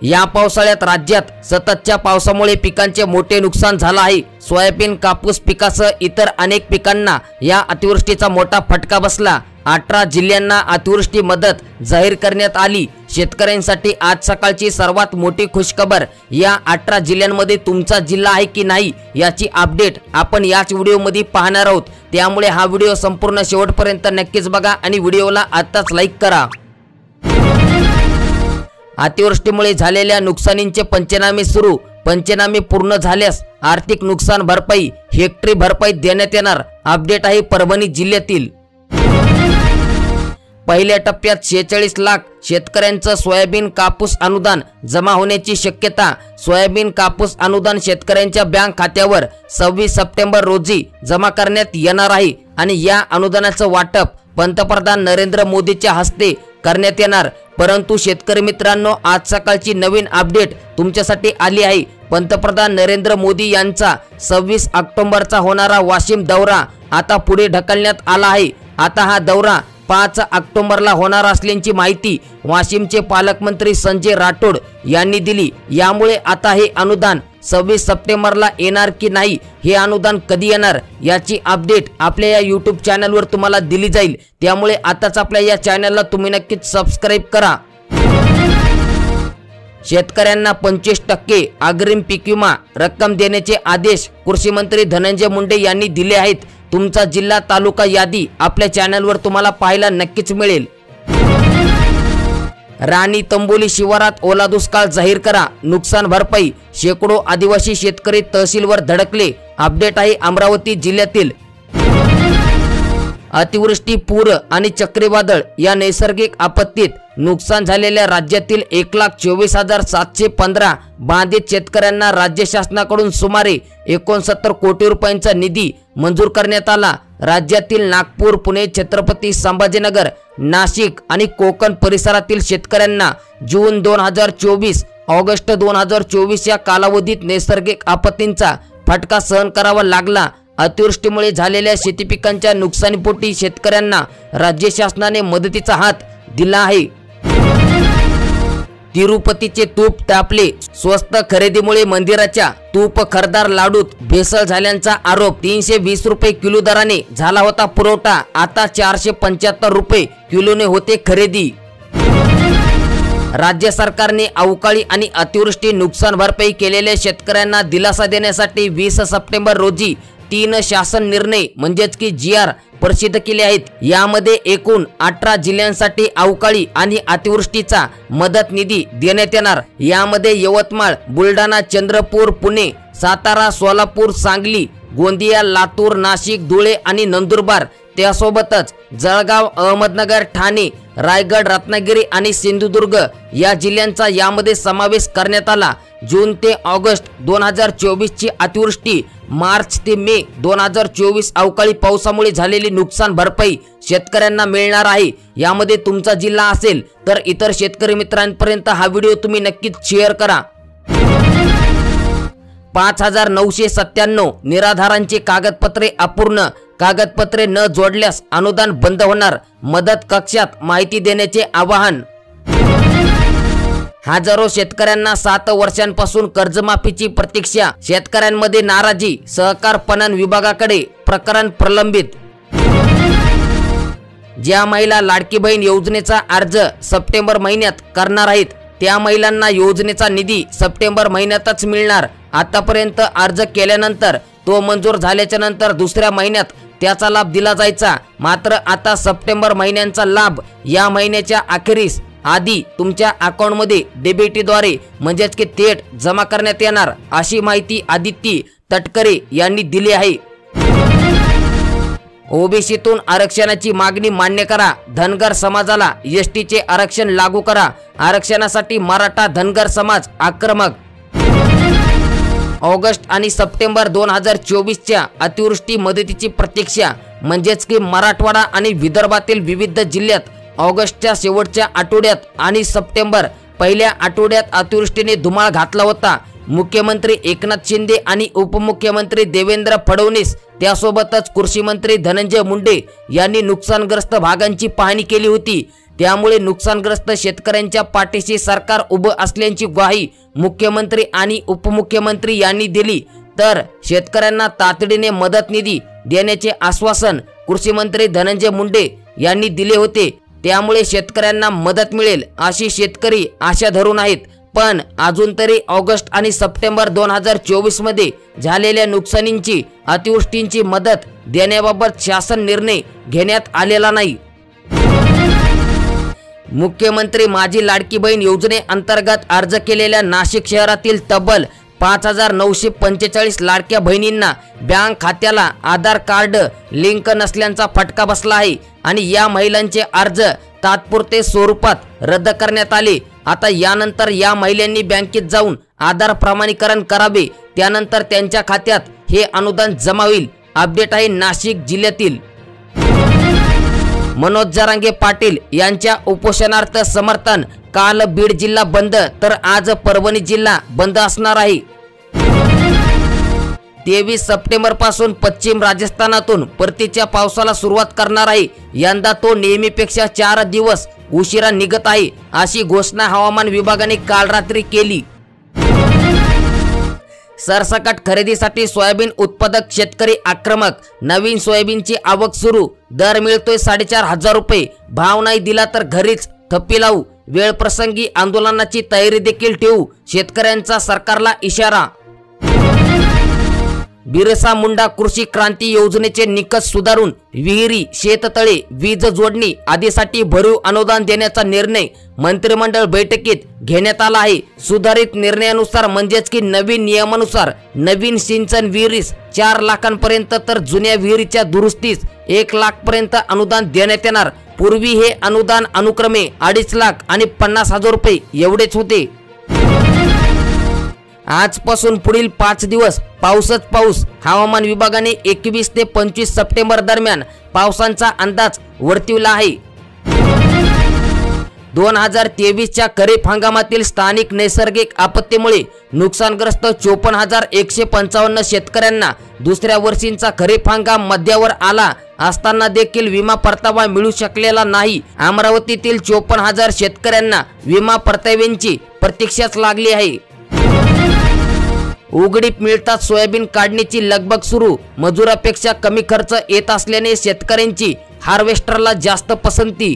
या पावसाळ्यात राज्यात सततच्या पावसामुळे पिकांचे मोठे नुकसान झाले आहे। सोयाबीन, कापूस पिकासह इतर अनेक पिकांना या अतिवृष्टीचा मोठा फटका बसला। 18 जिल्ह्यांना अतिवृष्टी मदत जाहीर करण्यात आली। शेतकऱ्यांसाठी आज सकाळची सर्वात मोठी खुशखबर। या 18 जिल्ह्यांमध्ये तुमचा जिल्हा आहे की नाही याची अपडेट आपण याच व्हिडिओमध्ये पाहणार आहोत। त्यामुळे हा व्हिडिओ संपूर्ण शेवटपर्यंत नक्कीच बघा आणि व्हिडिओला आताच लाईक करा। अतिवृष्टीमुळे झालेल्या नुकसानींचे पंचनामे सुरू। पंचनामे पूर्ण झाल्यास आर्थिक नुकसान भरपाई, हेक्टरी भरपाई देण्यात येणार। अपडेट आहे परभणी जिल्ह्यातील। पहिल्या टप्प्यात 46 लाख शेतकऱ्यांचं सोयाबीन कापूस अनुदान जमा होण्याची शक्यता। सोयाबीन कापूस अनुदान शेतकऱ्यांच्या बँक खात्यावर 26 सप्टेंबर रोजी जमा करण्यात येणार आहे आणि या अनुदानाचं वाटप पंतप्रधान नरेंद्र मोदींच्या हस्ते करण्यात येणार। परंतु शेतकरी मित्रांनो, आज सकाळची नवीन अपडेट तुमच्यासाठी आली आहे। पंतप्रधान नरेंद्र मोदी यांचा 26 ऑक्टोबरचा होणारा वाशिम दौरा आता पुढे ढकलण्यात आला आहे। आता हा दौरा 5 ऑक्टोबरला होणार असल्याची माहिती वाशिमचे पालकमंत्री संजय राठोड यांनी दिली। यामुळे आता हे अनुदान 26 सप्टेंबरला येणार की नाही, हे अनुदान कधी येणार याची अपडेट आपल्या या YouTube चॅनलवर तुम्हाला दिली जाईल। त्यामुळे आताच आपल्या या चॅनलला तुम्ही नक्कीच सबस्क्राइब करा। शेतकऱ्यांना 25% अग्रिम पीक विमा रक्कम देण्याचे आदेश कृषी मंत्री धनंजय मुंडे यांनी दिले आहेत। तुमचा जिल्हा, तालुका यादी आपल्या चॅनलवर तुम्हाला पाहायला नक्कीच मिळेल। राणी तंबोली शिवारात ओला दुष्काळ जाहीर करा, नुकसान भरपाई। शेकडो आदिवासी शेतकरी तहसीलवर धडकले। अपडेट आहे अमरावती जिल्ह्यातील। अतिवृष्टी, पूर आणि चक्रीवादळ या नैसर्गिक आपत्तीत नुकसान झालेल्या राज्यातील 1,24,715 बाधित शेतकऱ्यांना राज्य शासनाकडून सुमारे 69 कोटी रुपयांचा निधी मंजूर करण्यात आला। राज्यातील नागपूर, पुणे, छत्रपती संभाजीनगर, नाशिक आणि कोकण परिसरातील शेतकऱ्यांना जून 2024 ऑगस्ट 2024 या कालावधीत नैसर्गिक आपत्तींचा फटका सहन करावा लागला। अतिवृष्टीमुळे झालेल्या शेती पिकांच्या नुकसानीपोटी शेतकऱ्यांना राज्य शासनाने मदतीचा हात दिला आहे। तिरुपतीचे तूप तापले, स्वस्त खरेदीमुळे मंदिराच्या तूप खरदार लाडूत भेसळ झाल्याचा आरोप। 320 रुपये किलो दराने झाला होता पुरवठा, आता 475 रुपये किलोने होते खरेदी। राज्य सरकारने अवकाळी आणि अतिवृष्टी नुकसान भरपाई केलेल्या शेतकऱ्यांना दिलासा देण्यासाठी 20 सप्टेंबर रोजी 3 शासन निर्णय म्हणजेच की GR प्रसिद्ध केले आहेत। यामध्ये एकूण 18 जिल्ह्यांसाठी अवकाळी आणि अतिवृष्टीचा मदत निधी देण्यात येणार। यामध्ये यवतमाळ, बुलढाणा, चंद्रपूर, पुणे, सातारा, सोलापूर, सांगली, गोंदिया, लातूर, नाशिक, धुळे आणि नंदुरबार, त्यासोबतच जळगाव, अहमदनगर, ठाणे, रायगड, रत्नागिरी आणि सिंधुदुर्ग या जिल्ह्यांचा यामध्ये समावेश करण्यात आला। जून ते ऑगस्ट 2024 ची अतिवृष्टी, मार्च ते मे 2024 अवकाळी पावसामुळे झालेली नुकसान भरपाई शेतकऱ्यांना मिळणार आहे। यामध्ये तुमचा जिल्हा असेल तर इतर शेतकरी मित्रांपर्यंत हा व्हिडिओ तुम्ही नक्कीच शेअर करा। 5,997 निराधारांची कागदपत्रे अपूर्ण, कागदपत्रे न जोडल्यास अनुदान बंद होणार। मदत कक्षात माहिती देण्याचे आवाहन। हजारो शेतकऱ्यांना 7 वर्षांपासून कर्जमाफीची प्रतीक्षा, शेतकऱ्यांमध्ये नाराजी, सहकार पणन विभागाकडे प्रकरण प्रलंबित। ज्या महिला लाडकी बहीण योजनेचा अर्ज सप्टेंबर महिन्यात करणार आहेत त्या महिलांना योजनेचा निधी सप्टेंबर महिन्यातच मिळणार। आतापर्यंत अर्ज केल्यानंतर तो मंजूर झाल्याच्या नंतर दुसऱ्या महिन्यात त्याचा लाभ दिला जायचा, मात्र आता सप्टेंबर महिन्याचा लाभ या महिन्याच्या अखेरीस आधी तुमच्या अकाउंटमध्ये डेबिटद्वारे म्हणजेच की थेट जमा करण्यात येणार, अशी माहिती आदित्य तटकरे यांनी दिली आहे। ओबीसीतून आरक्षणाची मागणी मान्य करा, धनगर समाजाला एसटीचे आरक्षण लागू करा। आरक्षणासाठी मराठा धनगर समाज आक्रमक। ऑगस्ट आणि सप्टेंबर 2024 च्या अतिवृष्टी मदतीची प्रतीक्षा, म्हणजेच की मराठवाडा आणि विदर्भातील विविध जिल्ह्यात ऑगस्टच्या शेवटच्या आठवड्यात आणि सप्टेंबर पहिल्या आठवड्यात अतिवृष्टीने धुमाळ घातला होता। मुख्यमंत्री एकनाथ शिंदे आणि उपमुख्यमंत्री देवेंद्र फडणवीस त्यासोबतच कृषी मंत्री धनंजय मुंडे यांनी नुकसानग्रस्त भागांची पाहणी केली होती। त्यामुळे नुकसानग्रस्त शेतकऱ्यांच्या पाठीशी सरकार उभं असल्याची ग्वाही मुख्यमंत्री आणि उपमुख्यमंत्री यांनी दिली। तर शेतकऱ्यांना तातडीने मदत निधी देण्याचे आश्वासन कृषी मंत्री धनंजय मुंडे यांनी दिले होते। त्यामुळे शेतकऱ्यांना मदत मिळेल अशी शेतकरी आशा धरून आहेत। पण अजून तरी ऑगस्ट आणि सप्टेंबर 2024 मध्ये झालेल्या नुकसानींची अतिवृष्टींची मदत देण्याबाबत शासन निर्णय घेण्यात आलेला नाही। मुख्यमंत्री माझी लाडकी बहीण योजनेअंतर्गत अर्ज केलेल्या नाशिक शहरातील तब्बल 5945 लाडक्या बहिणींना बँक खात्याला आधार कार्ड लिंक नसल्याचा फटका बसला आहे आणि या महिलांचे अर्ज तात्पुरते स्वरूपात रद्द करण्यात आले। आता यानंतर या महिलांनी बँकेत जाऊन आधार प्रमाणीकरण करावे, त्यानंतर त्यांच्या खात्यात हे अनुदान जमा होईल। अपडेट आहे नाशिक जिल्ह्यातील। मनोज जरांगे पाटील यांच्या उपोषणार्थ समर्थन। काल बीड जिल्हा बंद तर आज परभणी जिल्हा बंद असणार आहे। 23 सप्टेंबर पासून पश्चिम राजस्थानातून परतीच्या पावसाला सुरुवात करणार आहे। यंदा तो नेहमीपेक्षा 4 दिवस उशिरा निघत आहे अशी घोषणा हवामान विभागाने काल रात्री केली। सरसकट खरेदीसाठी सोयाबीन उत्पादक शेतकरी आक्रमक। नवीन सोयाबीनची आवक सुरू, दर मिळतोय 4500 रुपये। भाव नाही दिला तर घरीच थप्पी लावू, वेळ प्रसंगी आंदोलनाची तयारी देखील ठेवू, शेतकऱ्यांचा सरकारला इशारा। बिरसा मुंडा कृषी क्रांती योजनेचे निकष सुधारून विहिरी, शेततळे, वीज जोडणी आदीसाठी भरीव अनुदान देण्याचा निर्णय मंत्रिमंडळ बैठकीत घेण्यात आला आहे। सुधारित निर्णयानुसार म्हणजेच की नवीन नियमानुसार नवीन सिंचन विहिरीस 4 लाखांपर्यंत तर जुन्या विहिरीच्या दुरुस्तीस 1 लाख पर्यंत अनुदान देण्यात येणार। पूर्वी हे अनुदान अनुक्रमे 2.5 लाख आणि 50,000 रुपये एवढेच होते। आजपासून पुढील 5 दिवस पाऊसच पाऊस। हवामान विभागाने 21 ते 25 सप्टेंबर दरम्यान पावसाचा अंदाज वर्तविला आहे। 2023च्या खरीप हंगामातील स्थानिक नैसर्गिक आपत्तीमुळे नुकसानग्रस्त 54,155 शेतकऱ्यांना दुसऱ्या वर्षीचा खरीप हंगाम मध्यावर आला असताना देखील विमा परतावा मिळू शकलेला नाही। अमरावतीतील 54,000 शेतकऱ्यांना विमा परताव्यांची प्रतीक्षाच लागली आहे। उघडीप मिळतात सोयाबीन काढणीची लगबग सुरू। मजुरापेक्षा कमी खर्च येत असल्याने शेतकऱ्यांची हार्वेस्टरला जास्त पसंती।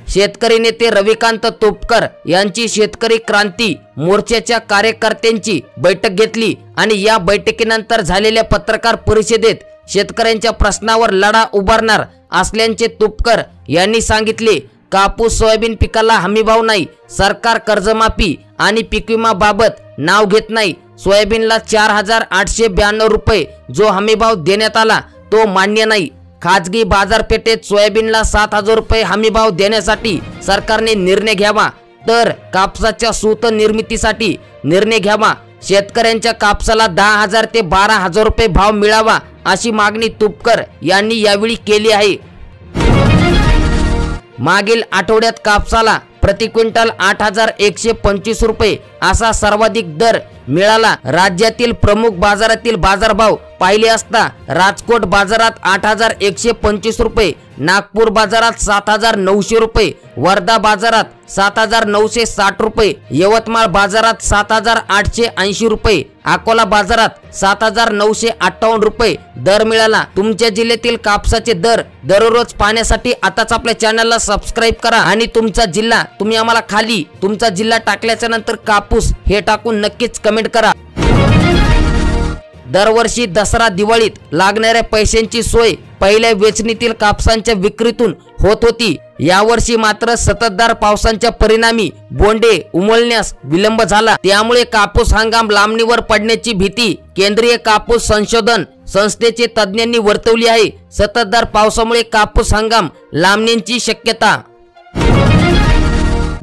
शेतकरी नेते रविकांत तुपकर यांची शेतकरी क्रांती मोर्चाच्या कार्यकर्त्यांची बैठक घेतली आणि या बैठकीनंतर झालेल्या पत्रकार परिषदेत शेतकऱ्यांच्या प्रश्नावर लढा उभारणार असल्याचे तुपकर यांनी सांगितले। कापूस सोयाबीन पिकाला हमीभाव नाही, सरकार कर्जमाफी आणि पीक विमा बाबत नाव घेत नाही। सोयाबीनला 4,892 रुपये जो हमीभाव देण्यात आला तो मान्य नाही। खाजगी बाजारपेठेत सोयाबीनला 7,000 रुपये हमीभाव देण्यासाठी सरकारने निर्णय घ्यावा, तर कापसाच्या सूत निर्मितीसाठी निर्णय घ्यावा। शेतकऱ्यांच्या कापसाला 10,000 ते 12,000 रुपये भाव मिळावा अशी मागणी तुपकर यांनी यावेळी केली आहे। मागील आठवड्यात कापसाला प्रति क्विंटल 8,125 रुपये असा सर्वाधिक दर मिळाला। राज्यातील प्रमुख बाजारातील बाजारभाव पाहिले असता राजकोट बाजारात 8,125 रुपये, नागपूर बाजारात 7,900 रुपये, वर्धा बाजारात 7,960 रुपये, यवतमाळ बाजारात 7,880 रुपये, अकोला बाजारात 7,958 रुपये दर मिळाला। तुमच्या जिल्ह्यातील कापसाचे दर दररोज पाहण्यासाठी आताच आपल्या चॅनलला सबस्क्राइब करा आणि तुमचा जिल्हा तुम्ही आम्हाला खाली तुमचा जिल्हा टाकल्याच्या नंतर कापूस हे टाकून नक्कीच कमेंट करा। दरवर्षी दसरा दिवाळीत लागणाऱ्या पैशांची सोय पहिल्या वेचणीतील कापसांच्या विक्रीतून होत होती। यावर्षी मात्र सततधार पावसांच्या परिणामी बोंडे उमलण्यास विलंब झाला, त्यामुळे कापूस हंगाम लांबणीवर पडण्याची भीती केंद्रीय कापूस संशोधन संस्थेचे तज्ज्ञांनी वर्तवली आहे। सततधार पावसामुळे कापूस हंगाम लांबण्याची शक्यता।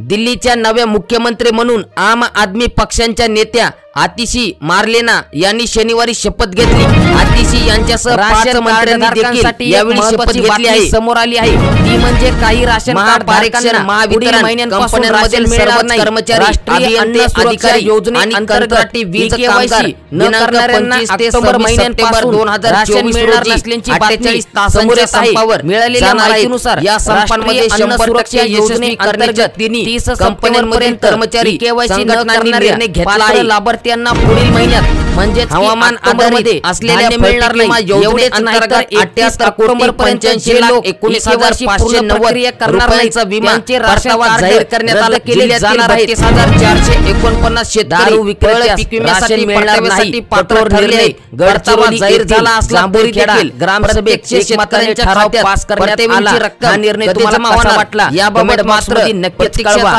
दिल्लीच्या नव्या मुख्यमंत्री म्हणून आम आदमी पक्षाच्या नेत्या आतिशी मार्लेना यांनी शनिवारी शपथ घेतली। आतिशी यांच्यासह 5 मंत्र्यांनी देखील यावेळी शपथ घेतली आहे। समोर आली आहे ती म्हणजे काही राशन कार्ड धारकांना महावितरण कंपन्यांमधील सर्व कर्मचारी, अभियंते, अधिकारी आणि कंत्राटी वीज कामगार दिनांक 25 ते 26 सप्टेंबर 2024 रोजी 48 तासांच्या संपावर मिळालेल्या माहितीनुसार या संपांमध्ये 100% यशस्वी करण्याच्या तिन्ही कंपन्यांमधील कर्मचारी संघटनांनी निर्णय घेतला आहे। लाभार्थ्यांना पुढील महिन्यात म्हणजे हवामान आधारित असलेल्या मिळणार नाही योजनेअंतर्गत 78 कोटी 85 लाख 19,590 रुपयांचा विमा परतावा जाहीर करण्यात आला। जिल्ह्यातील 32,449 शेतकरी विक्रेते पीक विम्यासाठी मिळणार नाही पेट्रोल निर्णय परतावा जाहीर झाला असला तरी देखील ग्रामसभेत शेतकऱ्यांच्या ठराव पास करण्यात आला। हा निर्णय तुम्हाला कसा वाटला याबाबत मात्र नक्कीच कळवा।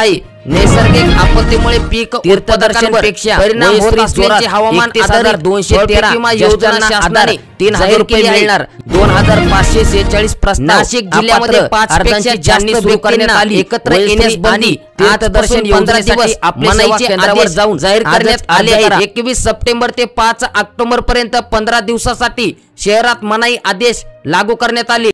नैसर्गिक आपत्तीमुळे पीक उत्पादकांपेक्षा परिणाम होत असल्याचे हवामान आधारित 213 योजना शासनाने 3,000 रुपये मिळणार। 2,546 प्रस्ताव नाशिक जिल्ह्यामध्ये 5 पेक्षा जास्त सुरू करण्यात आली। एकत्र येण्यास बंदी तीर्थदर्शन योजनेसाठी मनाईचे केंद्रावर जाऊन जाहीर करण्यात आले आहे। 21 सप्टेंबर ते 5 ऑक्टोबर पर्यंत 15 दिवसासाठी शहरात मनाई आदेश लागू करण्यात आले।